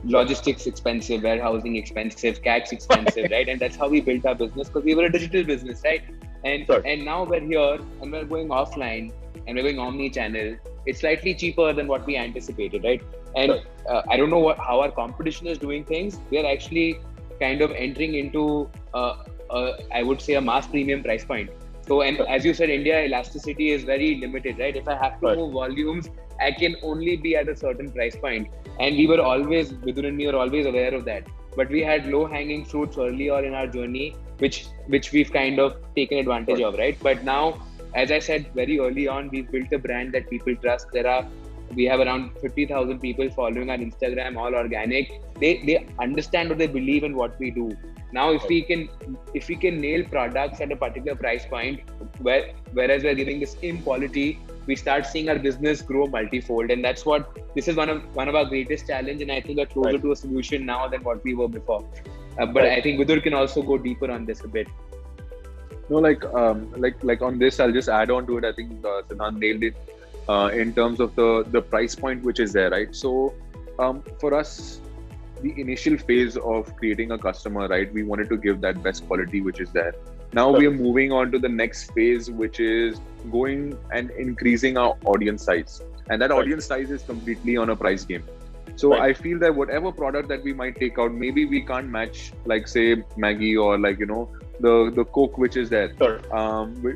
logistics expensive, warehousing expensive, CACs expensive, right? And that's how we built our business because we were a digital business, right? And now we're here and we're going offline and we're going omni-channel. It's slightly cheaper than what we anticipated, right? And I don't know how our competition is doing things. They're actually kind of entering into, I would say, a mass premium price point. So, and as you said, India elasticity is very limited, right? If I have to move volumes, I can only be at a certain price point. And we were always, Vidur and me were always aware of that. But we had low-hanging fruits early on in our journey, which we've kind of taken advantage of, right? But now, as I said very early on, we've built a brand that people trust. We have around 50,000 people following our Instagram, all organic. They understand what they believe in what we do. Now, if we can nail products at a particular price point, whereas we're giving the same quality, we start seeing our business grow multifold. And that's this is one of our greatest challenge. And I think we're closer to a solution now than what we were before. But I think Vidur can also go deeper on this a bit. No, like on this, I'll just add on to it. I think Sidhanth nailed it in terms of the price point which is there, right? So for us, the initial phase of creating a customer, right, we wanted to give that best quality which is there. Now we are moving on to the next phase, which is going and increasing our audience size. And that audience size is completely on a price game. So I feel that whatever product that we might take out, maybe we can't match, like say Maggi or like, you know, the Coke which is there,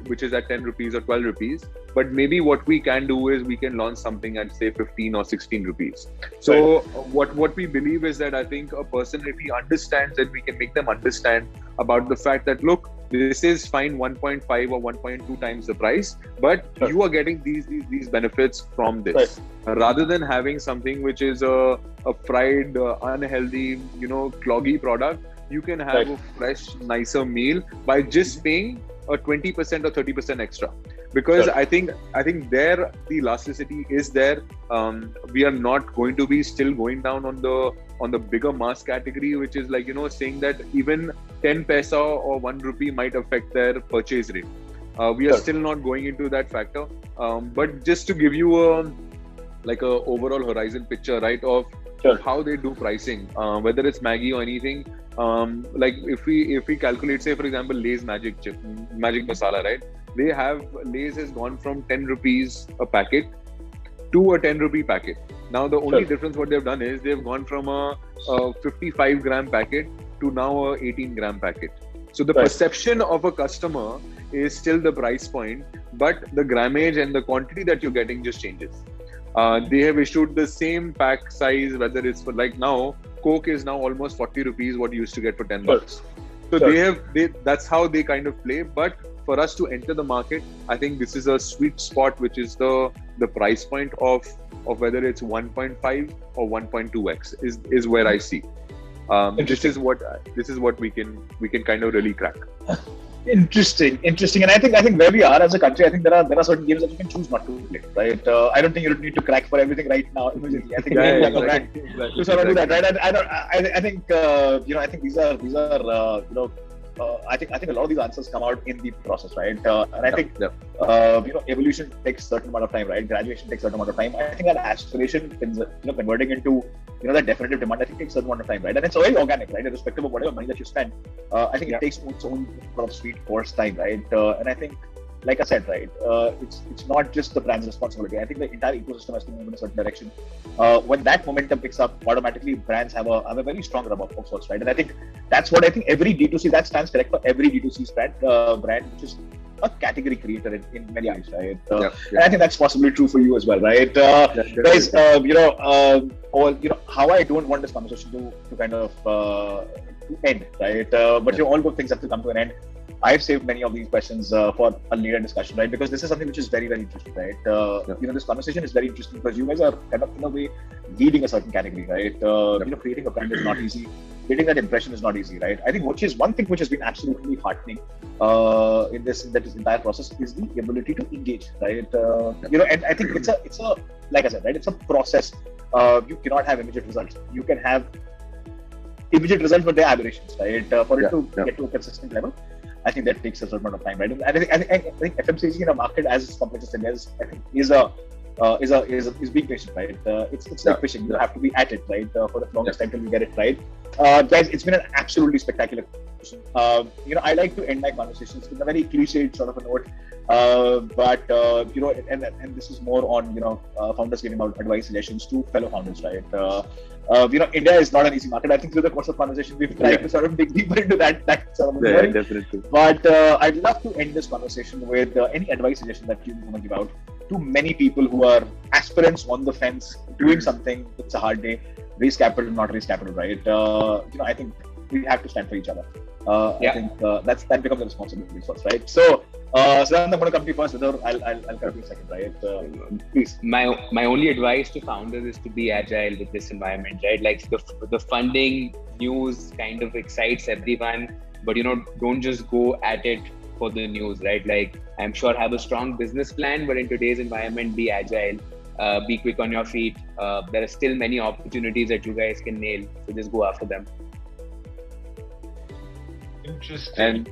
which is at 10 rupees or 12 rupees. But maybe what we can do is we can launch something at say 15 or 16 rupees. So what we believe is that I think a person, if he understands that, we can make them understand about the fact that, look, this is fine 1.5 or 1.2 times the price, but you are getting these benefits from this, rather than having something which is a fried, unhealthy, you know, cloggy product. You can have a fresh, nicer meal by just paying a 20% or 30% extra. Because I think there the elasticity is there. We are not going to be still going down on the bigger mass category, which is like, you know, saying that even 10 paisa or 1 rupee might affect their purchase rate. We are still not going into that factor. But just to give you a overall horizon picture, right, of how they do pricing, whether it's Maggi or anything. Like if we calculate, say for example, Lay's Magic Masala, right? Lay's has gone from 10 rupees a packet to a 10 rupee packet. Now the only difference what they've done is they've gone from a 55 gram packet to now a 18 gram packet. So the perception of a customer is still the price point, but the grammage and the quantity that you're getting just changes. They have issued the same pack size, whether it's for, like, now Coke is now almost 40 rupees what you used to get for 10 bucks. So that's how they kind of play. But for us to enter the market, I think this is a sweet spot, which is the price point of whether it's 1.5 or 1.2x is where I see. This is what we can kind of really crack. Interesting. And I think where we are as a country, I think there are certain games that you can choose not to play, right? I don't think you need to crack for everything right now immediately. I think you have a brand to sort of do that, right? I think I think these are I think a lot of these answers come out in the process, right? And I think evolution takes a certain amount of time, right? Graduation takes a certain amount of time. I think our aspiration in converting into that definitive demand, I think takes a certain amount of time, right? And it's very organic, right? Irrespective of whatever money that you spend, I think it takes its own sort of sweet course time, right? And I think, like I said, right, it's not just the brand's responsibility. I think the entire ecosystem has to move in a certain direction. When that momentum picks up, automatically brands have a very strong rub of sorts, right? And I think that's what I think every D2C, that stands correct for every D2C brand, which is a category creator in many ways, right? And I think that's possibly true for you as well, right? Guys, how I don't want this conversation to kind of to end, right? But all good things have to come to an end. I've saved many of these questions for a later discussion, right? Because this is something which is very, very interesting, right? This conversation is very interesting because you guys are kind of in a way leading a certain category, right? Creating a brand is not easy. Getting that impression is not easy, right? I think one thing which has been absolutely heartening in this entire process is the ability to engage, right? And I think it's a like I said, right? It's a process. You cannot have immediate results. You can have immediate results, but they're aberrations, right? For it to get to a consistent level, I think that takes a certain amount of time, right? And I think FMCG in a market as complex as India is, I think, is a is being patient, right? It's like fishing. You have to be at it, right, for the longest time till you get it right. Guys, it's been an absolutely spectacular conversation. I like to end my conversations with a very cliched sort of a note, but and this is more on founders giving out advice, suggestions to fellow founders, right? India is not an easy market. I think through the course of conversation, we've tried to sort of dig deeper into that sort of yeah, definitely. But I'd love to end this conversation with any advice, suggestion that you want to give out to many people who are aspirants on the fence, doing something. It's a hard day. Raise capital, not raise capital, right? I think we have to stand for each other. I think that becomes a responsibility for us, right? So, Sidhanth, I'm going to come to you first. Vidur, I'll come to you second, right? Please. My only advice to founders is to be agile with this environment, right? Like the funding news kind of excites everyone, but don't just go at it for the news, right? Like, I'm sure have a strong business plan, but in today's environment, be agile. Be quick on your feet. There are still many opportunities that you guys can nail, so just go after them. Interesting.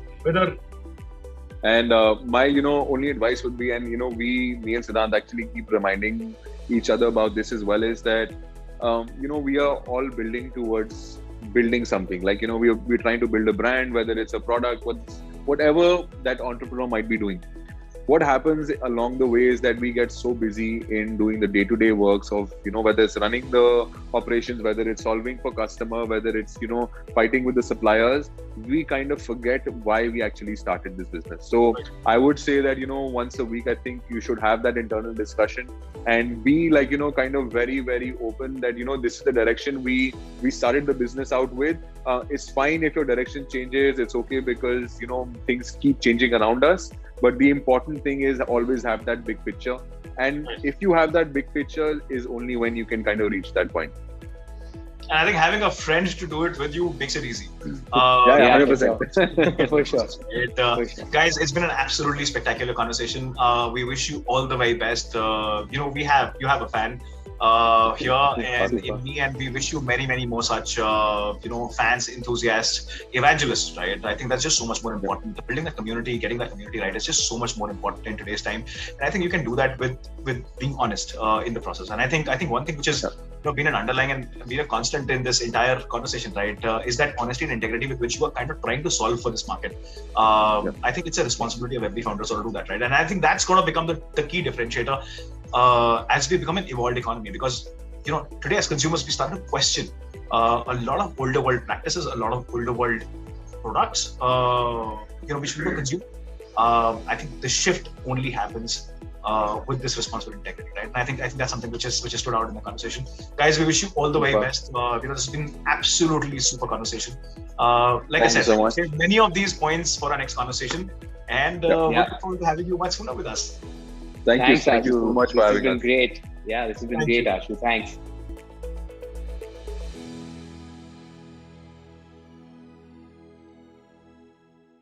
And my only advice would be, and me and Sidhanth actually keep reminding each other about this as well, is that we are all building towards building something. Like we're trying to build a brand, whether it's a product, whatever that entrepreneur might be doing. What happens along the way is that we get so busy in doing the day-to-day works of, whether it's running the operations, whether it's solving for customer, whether it's, fighting with the suppliers, we kind of forget why we actually started this business. So I would say that, once a week, I think you should have that internal discussion and be like, kind of very, very open that, this is the direction we started the business out with. It's fine if your direction changes. It's okay because, things keep changing around us. But the important thing is always have that big picture. And if you have that big picture is only when you can kind of reach that point. And I think having a friend to do it with you makes it easy. 100%. For sure. Guys, it's been an absolutely spectacular conversation. We wish you all the very best. You have a fan here and in me, and we wish you many, many more such fans, enthusiasts, evangelists, right? I think that's just so much more important. Building that community, getting that community right is just so much more important in today's time. And I think you can do that with being honest in the process. And I think one thing which has been an underlying and been a constant in this entire conversation, right, is that honesty and integrity with which you are kind of trying to solve for this market. I think it's a responsibility of every founder to do that, right? And I think that's going to become the key differentiator as we become an evolved economy, because today as consumers we start to question a lot of older world practices, a lot of older world products which people consume. I think the shift only happens with this responsible integrity, right? And I think that's something which has stood out in the conversation. Guys, we wish you all the very best. This has been absolutely super conversation. Like I said, we'll save many of these points for our next conversation, and we look forward to having you much sooner with us. Thank you so much for having us. This has been great. Yeah, this has been great, Ashu. Thanks.